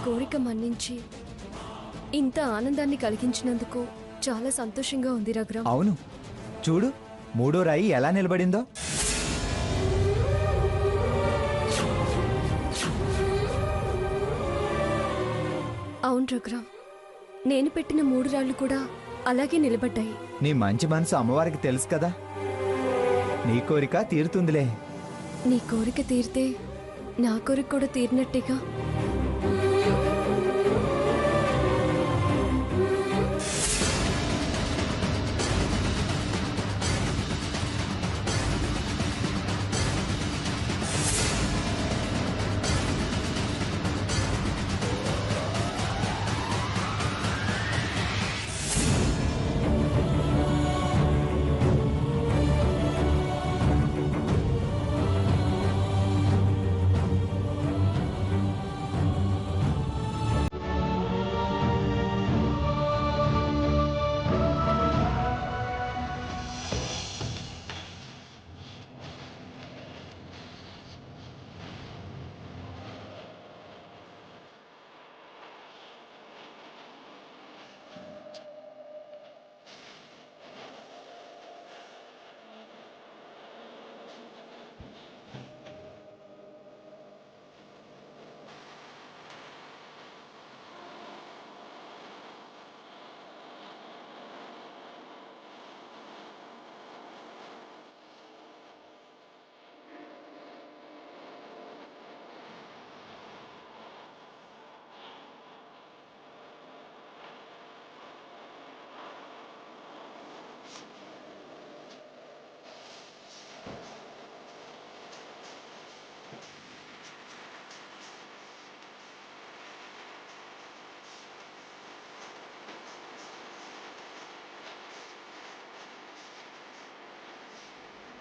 కోరిక మన్నించి ఇంత ఆనందాన్ని కలిగించినందుకు చాలా సంతోషంగా ఉంది రఘురామ్. అవును, చూడు మూడో రాయి ఎలా నిలబడిందో. అవును రఘురామ్, నేను పెట్టిన 3 రాళ్ళు కూడా అలాగే నిలబడ్డాయి. నీ మంచి మనసు అమ్మవారికి తెలుసు కదా, నీ కోరిక తీరుతుందిలే. నీ కోరిక తీరితే నా కోరిక కూడా తీరినట్టేగా.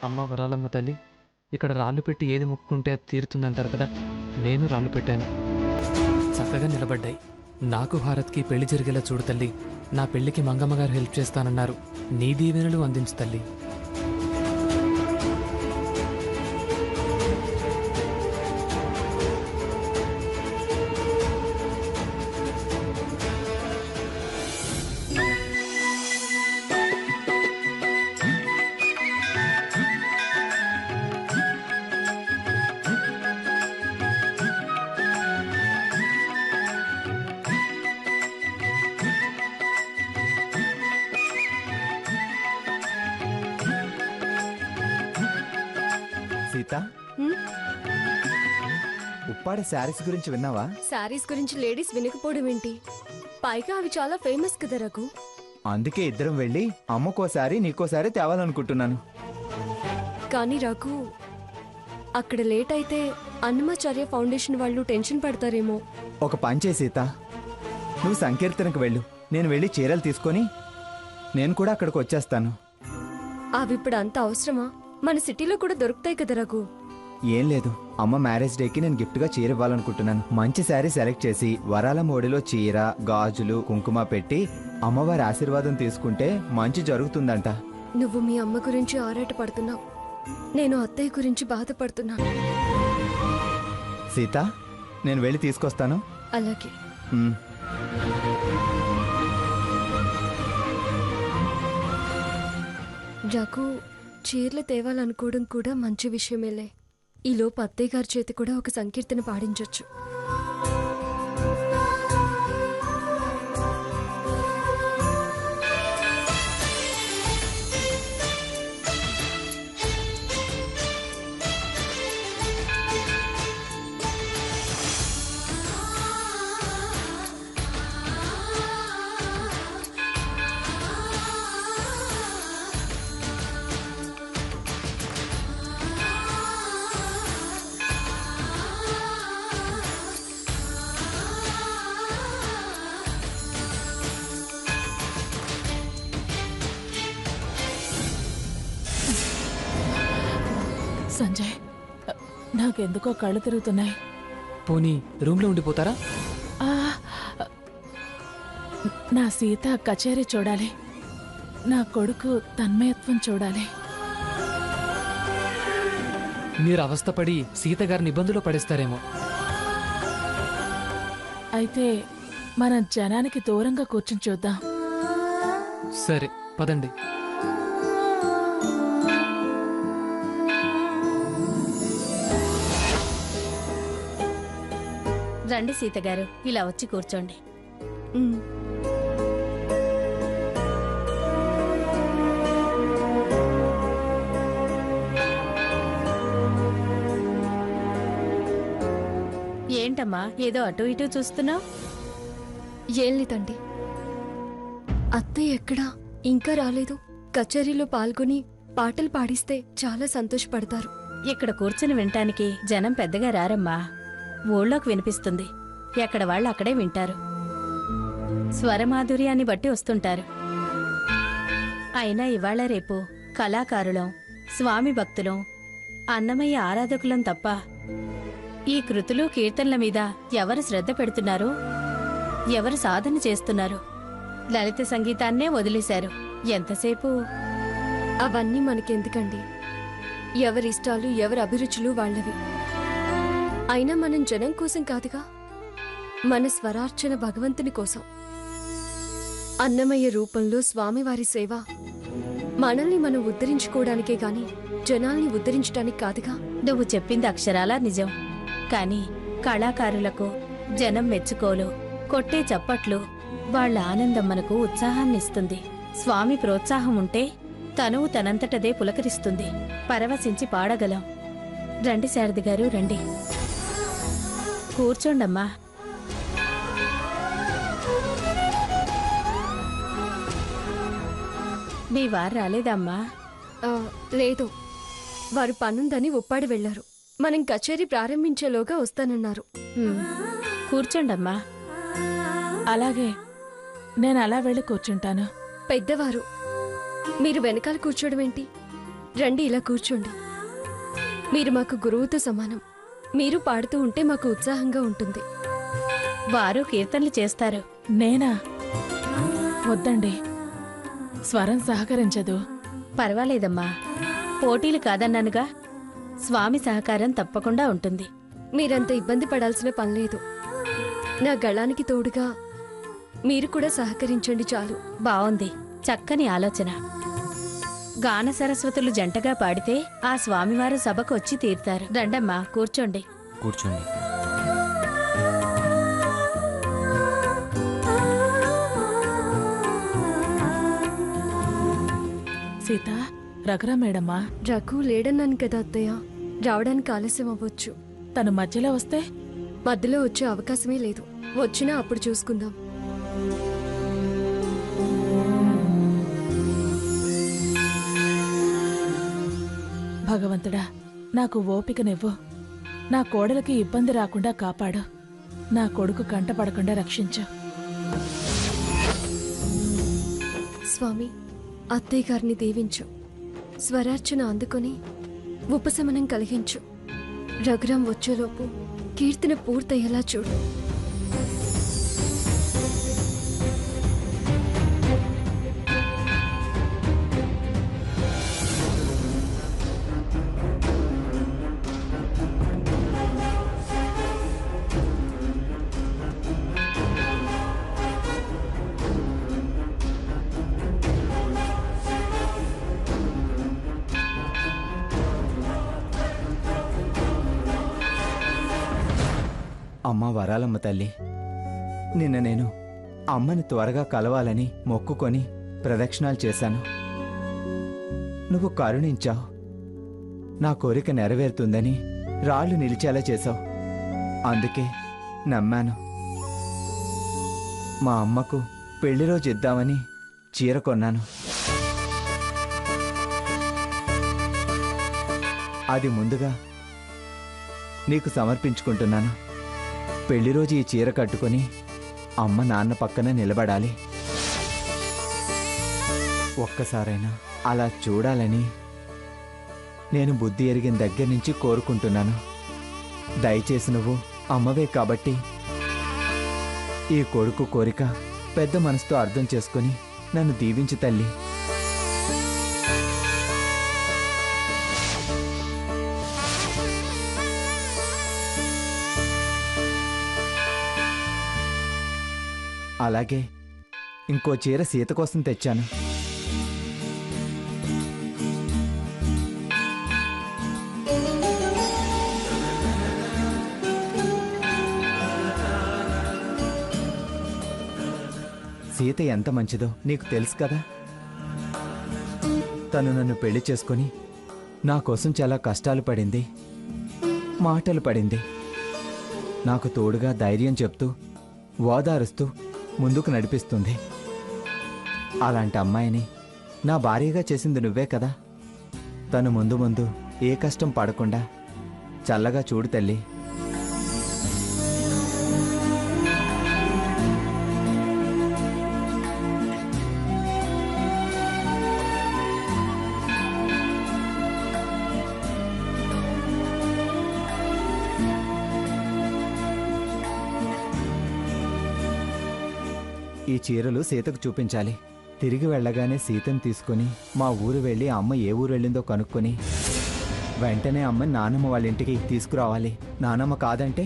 అమ్మ వరాలమ్మ తల్లి, ఇక్కడ రాళ్ళు పెట్టి ఏది ముక్కుంటే అది తీరుతుందంటారు కదా. నేను రాళ్ళు పెట్టాను, చక్కగా నిలబడ్డాయి. నాకు భారత్కి పెళ్లి జరిగేలా చూడు తల్లి. నా పెళ్లికి మంగమ్మ గారు హెల్ప్ చేస్తానన్నారు. నీ దీవెనలు అందించు తల్లి. సీత, ఉప్పాడ శారీస్ గురించి విన్నావా? శారీస్ గురించి లేడీస్ వినకపోవడం ఏంటి? పైగా అవి చాలా ఫేమస్ కదా రఘు. అందుకే ఇద్దరం వెళ్ళి అమ్మకోసారి నీకోసారి తేవాలనుకుంటున్నాను. కానీ రఘు, అక్కడ లేట్ అయితే అన్నమాచార్య ఫౌండేషన్ వాళ్ళు టెన్షన్ పడతారేమో. ఒక పని చేయి సీత, నువ్వు సంకీర్తనకు వెళ్ళు, నేను వెళ్ళి చీరలు తీసుకొని నేను కూడా అక్కడికి వచ్చేస్తాను. అవి ఇప్పుడు అంత అవసరమా? మన సిటీలో కూడా దొరుకుతాయి కదా రఘు. ఏం లేదు, అమ్మ మ్యారేజ్ డేకి నేను గిఫ్ట్ గా చీర ఇవ్వాలనుకుంటున్నాను. మంచి శారీ సెలెక్ట్ చేసి వరాల మోడీలో చీర, గాజులు, కుంకుమ పెట్టి అమ్మవారి ఆశీర్వాదం తీసుకుంటే మంచి జరుగుతుందంట. నువ్వు మీ అమ్మ గురించి ఆరాట పడుతున్నావు, నేను అత్తయ్య గురించి బాధపడుతున్నాను. సీత, నేను వెళ్ళి తీసుకొస్తాను. అలాగే. రఘు, చీరలు తేవాలనుకోవడం కూడా మంచి విషయమేలే. ఈలోపు అత్తయ్య గారి చేతి కూడా ఒక సంకీర్తన పాడించొచ్చు. సంజయ్, నాకెందుకో కళ్ళు తిరుగుతున్నాయి. పోనీ రూమ్లో ఉండిపోతారా? నా సీత కచేరీ చూడాలి, నా కొడుకు తన్మయత్వం చూడాలి. మీరు అవస్థపడి సీత గారిని ఇబ్బందులో పడేస్తారేమో. అయితే మనం జనానికి దూరంగా కూర్చుని చూద్దాం. సరే పదండి. రండి సీతగారు, ఇలా వచ్చి కూర్చోండి. ఉమ్. ఏంటమ్మా ఏదో అటు ఇటు చూస్తున్నావు? ఏం లేదండి. అత్తయ్య ఎక్కడా ఇంకా రాలేదు. కచేరీలో పాల్గొని పాటలు పాడిస్తే చాలా సంతోషపడతారు. ఇక్కడ కూర్చుని వినటానికి జనం పెద్దగా రారమ్మా. ఊళ్ళోకి వినిపిస్తుంది. ఎక్కడ వాళ్ళు అక్కడే వింటారు. స్వరమాధుర్యాన్ని బట్టి వస్తుంటారు. అయినా ఇవాళ రేపు కళాకారులం, స్వామి భక్తులం, అన్నమయ్య ఆరాధకులం తప్ప ఈ కృతులు కీర్తనల మీద ఎవరు శ్రద్ధ పెడుతున్నారు, ఎవరు సాధన చేస్తున్నారు? లలిత సంగీతాన్నే వదిలేశారు. ఎంతసేపు? అవన్నీ మనకెందుకండి? ఎవరిష్టాలు ఎవరి అభిరుచులు వాళ్ళవి. అయినా మనం జనం కోసం కాదుగా, మన స్వరార్చన భగవంతుని కోసం. అన్నమయ్య రూపంలో స్వామివారి సేవ మనల్ని మనం ఉద్ధరించుకోవడానికే గాని జనాల్ని ఉద్ధరించడానికి కాదుగా. నువ్వు చెప్పింది అక్షరాలా నిజం. కాని కళాకారులకు జనం మెచ్చుకోలు, కొట్టే చప్పట్లు వాళ్ళ ఆనందం మనకు ఉత్సాహాన్నిస్తుంది. స్వామి ప్రోత్సాహం ఉంటే తనువు తనంతటదే పులకరిస్తుంది. పరవశించి పాడగలం. రండి శారది గారు, రండి. కూర్చోండమ్మా. మీ వారు రాలేదమ్మా? ఆ, లేదు, వారు పనుందని ఉప్పాడి వెళ్లారు. మనం కచేరీ ప్రారంభించేలోగా వస్తానన్నారు. ఉమ్, కూర్చోండమ్మా. అలాగే, నేను అలా వెళ్ళి కూర్చుంటాను. పెద్దవారు, మీరు వెనకాల కూర్చోవడం ఏంటి? రండి, ఇలా కూర్చోండి. మీరు మాకు గురువుతో సమానం. మీరు పాడుతూ ఉంటే మాకు ఉత్సాహంగా ఉంటుంది. వారు కీర్తనలు చేస్తారు. నేనా? వద్దండి, స్వరం సహకరించదు. పర్వాలేదమ్మా, పోటీలు కాదన్నానుగా. స్వామి సహకారం తప్పకుండా ఉంటుంది. మీరంత ఇబ్బంది పడాల్సిన పనిలేదు. నా గళానికి తోడుగా మీరు కూడా సహకరించండి చాలు. బావుంది, చక్కని ఆలోచన. గాన సరస్వతులు జంటగా పాడితే ఆ స్వామివారు సభకు వచ్చి తీరుతారు. రండమ్మా, కూర్చోండి. కూర్చోండి. సీత, రఘురా మేడమ్మా. రఘు లేడన్నాను కదా అత్తయ్య, రావడానికి ఆలస్యం అవ్వచ్చు. తను మధ్యలో వస్తే? మధ్యలో వచ్చే అవకాశమే లేదు. వచ్చినా అప్పుడు చూసుకుందాం. భగవంతుడా, నాకు ఓపికనివ్వు. నా కోడలికి ఇబ్బంది రాకుండా కాపాడు. నా కొడుకు కంటపడకుండా రక్షించు. స్వామి, అత్తయ్య గారిని దీవించు. స్వరార్చన అందుకొని ఉపశమనం కలిగించు. రఘురాం వచ్చేలోపు కీర్తన పూర్తయ్యేలా చూడు. అమ్మ వరాలమ్మ తల్లి, నిన్న నేను అమ్మని త్వరగా కలవాలని మొక్కుకొని ప్రదక్షిణాలు చేశాను. నువ్వు కరుణించావు. నా కోరిక నెరవేరుతుందని రాళ్ళు నిలిచేలా చేశావు. అందుకే నమ్మాను. మా అమ్మకు పెళ్లి రోజు ఇద్దామని చీర కొన్నాను. అది ముందుగా నీకు సమర్పించుకుంటున్నాను. పెళ్లి రోజు ఈ చీర కట్టుకొని అమ్మ నాన్న పక్కన నిలబడాలి. ఒక్కసారైనా అలా చూడాలని నేను బుద్ధి ఎరిగిన దగ్గర నుంచి కోరుకుంటున్నాను. దయచేసి నువ్వు అమ్మవే కాబట్టి ఈ కొడుకు కోరిక పెద్ద మనసుతో అర్థం చేసుకొని నన్ను దీవించు తల్లి. అలాగే ఇంకో చీర సీత కోసం తెచ్చాను. సీత ఎంత మంచిదో నీకు తెలుసు కదా. తను నన్ను పెళ్లి చేసుకొని నా కోసం చాలా కష్టాలు పడింది, మాటలు పడింది. నాకు తోడుగా ధైర్యం చెప్తూ ఓదారుస్తూ ముందుకు నడిపిస్తుంది. అలాంటి అమ్మాయిని నా భార్యగా చేసింది నువ్వే కదా. తను ముందు ముందు ఏ కష్టం పడకుండా చల్లగా చూడు తల్లి. ఈ చీరలు సీతకు చూపించాలి. తిరిగి వెళ్ళగానే సీతను తీసుకుని మా ఊరు వెళ్ళి అమ్మ ఏ ఊరు వెళ్ళిందో కనుక్కొని వెంటనే అమ్మని నానమ్మ వాళ్ళ ఇంటికి తీసుకురావాలి. నానమ్మ కాదంటే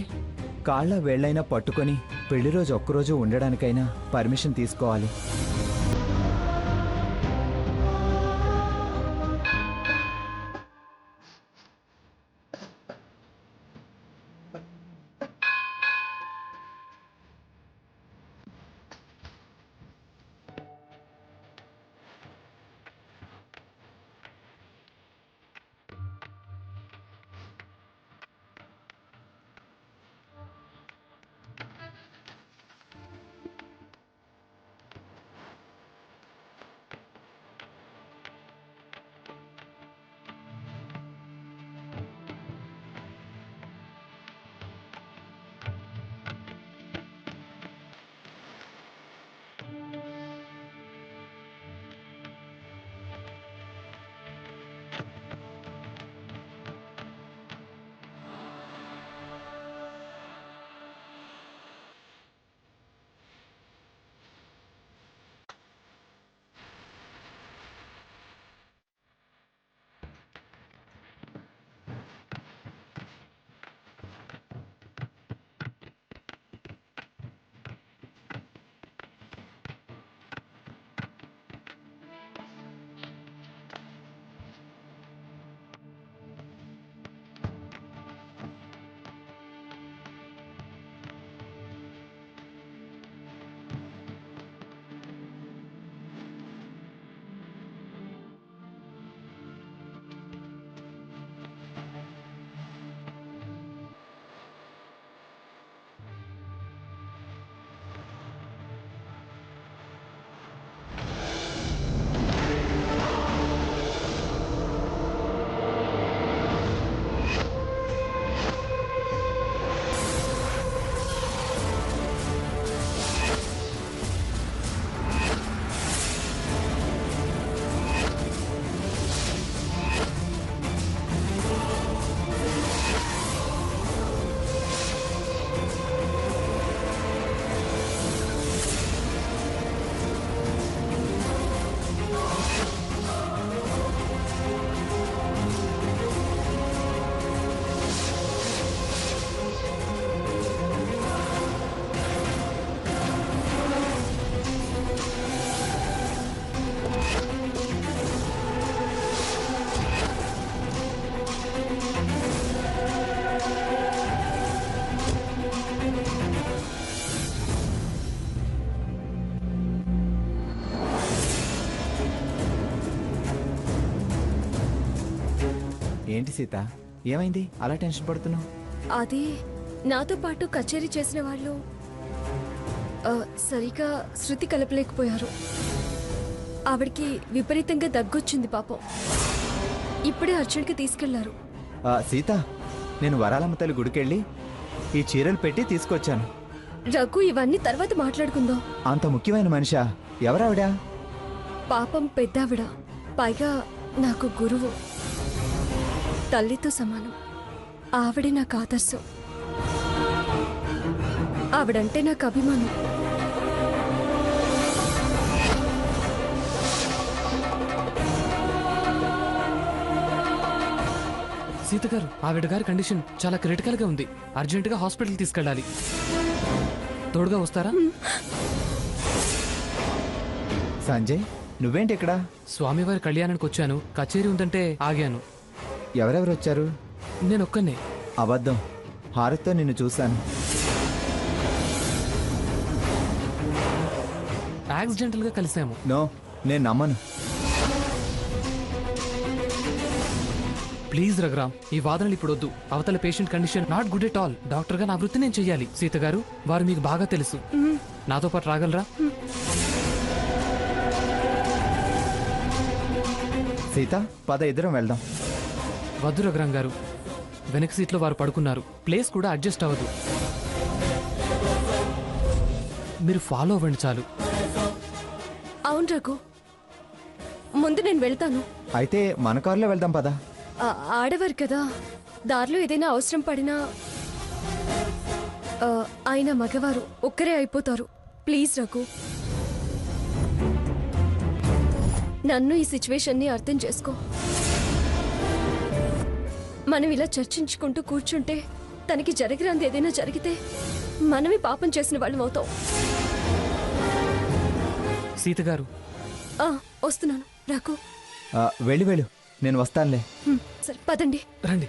కాళ్ళ వేళ్ళైనా పట్టుకొని పెళ్లి రోజు ఒక్కరోజు ఉండడానికైనా పర్మిషన్ తీసుకోవాలి. ఏంటి సీత, ఏమైంది అలా టెన్షన్ పడుతున్నావు? అది నాతో పాటు కచేరీ చేసిన వాళ్ళు సరిగా శృతి కలపలేకపోయారు. ఆవిడికి విపరీతంగా దగ్గొచ్చింది పాపం. ఇప్పుడే అర్జెంట్గా తీసుకెళ్లారు. సీత, నేను వరాలమ్మ తల్లి గుడికెళ్ళి ఈ చీరలు పెట్టి తీసుకొచ్చాను. రఘు, ఇవన్నీ తర్వాత మాట్లాడుకుందాం. అంత ముఖ్యమైన మనిషా? ఎవరావిడా? పాపం పెద్దావిడ, పైగా నాకు గురువు, తల్లితో సమానం. ఆవిడే నాకు ఆదర్శం. ఆవిడంటే నాకు అభిమానం. సీత గారు, ఆవిడ గారి కండిషన్ చాలా క్రిటికల్ గా ఉంది. అర్జెంటుగా హాస్పిటల్ తీసుకెళ్ళాలి. తోడుగా వస్తారా? సంజయ్, నువ్వేంటి ఇక్కడ? స్వామివారి కళ్యాణానికి వచ్చాను, కచేరీ ఉందంటే ఆగాను. ఎవరెవరు వచ్చారు? నేను ఒక్కనే. అబద్ధం, హారత్తో నిన్ను చూశాను. యాక్సిడెంటల్ గా కలిసాము. నో, నేను నమ్మను. ప్లీజ్ రఘురామ్, ఈ వాదనలు ఇప్పుడు వద్దు. అవతల patient condition not good at all. Doctor గా నా వృత్తి నేను చెయ్యాలి. సీత గారు, వారు మీకు బాగా తెలుసు. నాతో పాటు రాగలరా? సీత, పద, ఇద్దరం వెళ్దాం. వద్దు రఘురామ్ గారు, వెనక సీట్లో వారు పడుకున్నారు. ప్లేస్ కూడా అడ్జస్ట్ అవ్వదు. మీరు ఫాలో అవ్వండి చాలు. అవును రఘు, ముందు నేను వెళ్తాను. అయితే మన కారులో వెళ్దాం, పద. ఆడవారు కదా, దారిలో ఏదైనా అవసరం పడినా ఆయన మగవారు ఒక్కరే అయిపోతారు. ప్లీజ్ రఘు, నన్ను ఈ సిచ్యువేషన్ని అర్థం చేసుకో. మనం ఇలా చర్చించుకుంటూ కూర్చుంటే తనకి జరగరాంది ఏదైనా జరిగితే మనమే పాపం చేసిన వాళ్ళం అవుతాం. సీత గారు, వస్తున్నాను రఘు. వెళ్ళు వెళ్ళు, నేను వస్తానులే. సరే పదండి. రండి.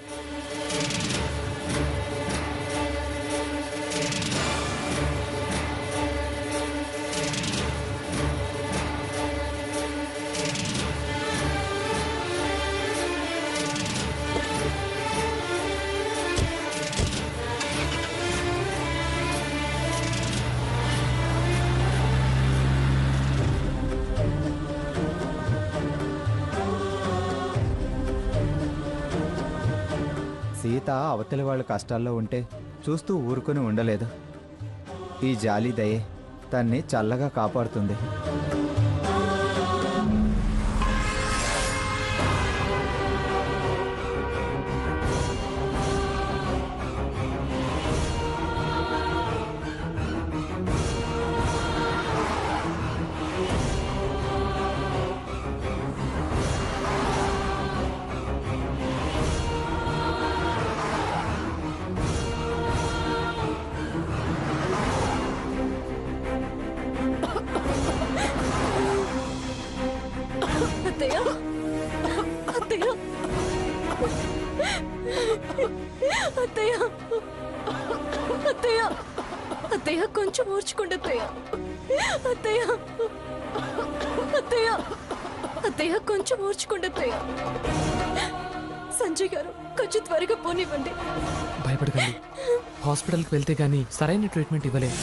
సీత అవతలి వాళ్ళ కష్టాల్లో ఉంటే చూస్తూ ఊరుకొని ఉండలేదు. ఈ జాలి దయే తన్ని చల్లగా కాపాడుతుంది. అత్తయ్య, అత్తయ్య, అత్తయ్య, అత్తయ్య, అత్తయ్య, కొంచెం ఓర్చుకోండి అత్తయ్య. అత్తయ్య, అత్తయ్య, అత్తయ్య, కొంచెం ఓర్చుకోండి అత్తయ్య. సంజయ్ గారు, కొంచెం త్వరగా పోనివ్వండి. భయపడకండి. హాస్పిటల్కి వెళ్తే గానీ సరైన ట్రీట్మెంట్ ఇవ్వలేదు.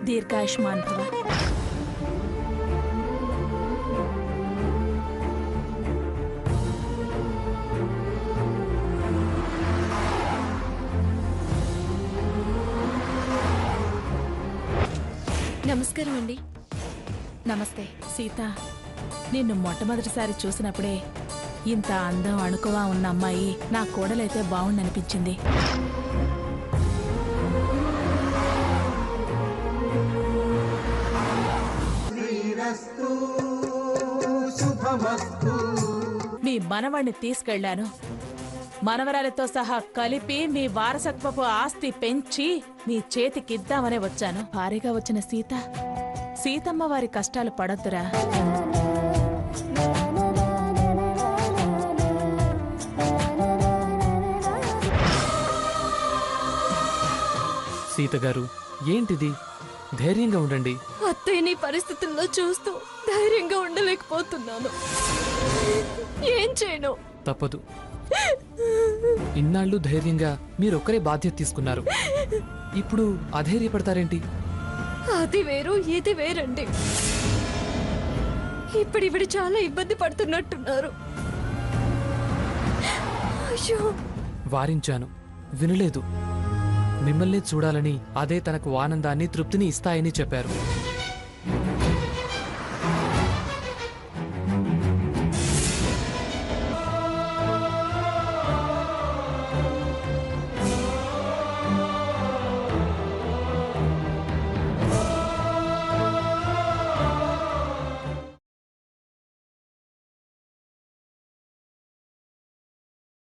దీర్ఘాయుష్మాన్ భవ. నమస్కారం అండి. నమస్తే. సీత, నిన్ను మొట్టమొదటిసారి చూసినప్పుడే ఇంత అందం అణుకువా ఉన్న అమ్మాయి నా కోడలైతే బాగుండనిపించింది. మీ మనవణ్ణి తీసుకెళ్లాను. మనవరాలతో సహా కలిపి మీ వారసత్వపు ఆస్తి పెంచి మీ చేతికిద్దామనే వచ్చాను. భారీగా వచ్చిన సీతమ్మ వారి కష్టాలు పడొద్దురా. సీత గారు, ఏంటిది? ధైర్యంగా ఉండండి. అత్తయ్యని పరిస్థితుల్లో చూస్తూ ధైర్యంగా ఉండలేకపోతున్నాను. ఏం చేయను? తప్పదు. ఇన్నాళ్ళు ధైర్యంగా మీరొక్కరే బాధ్యత తీసుకున్నారు. ఇప్పుడు అధైర్యపడతారేంటి? అది వేరు, ఇది వేరండి. ఇప్పుడు చాలా ఇబ్బంది పడుతున్నట్టున్నారు. అయ్యో, వారించాను, వినలేదు. మిమ్మల్ని చూడాలని, అదే తనకు ఆనందాన్ని, తృప్తిని ఇస్తాయని చెప్పారు.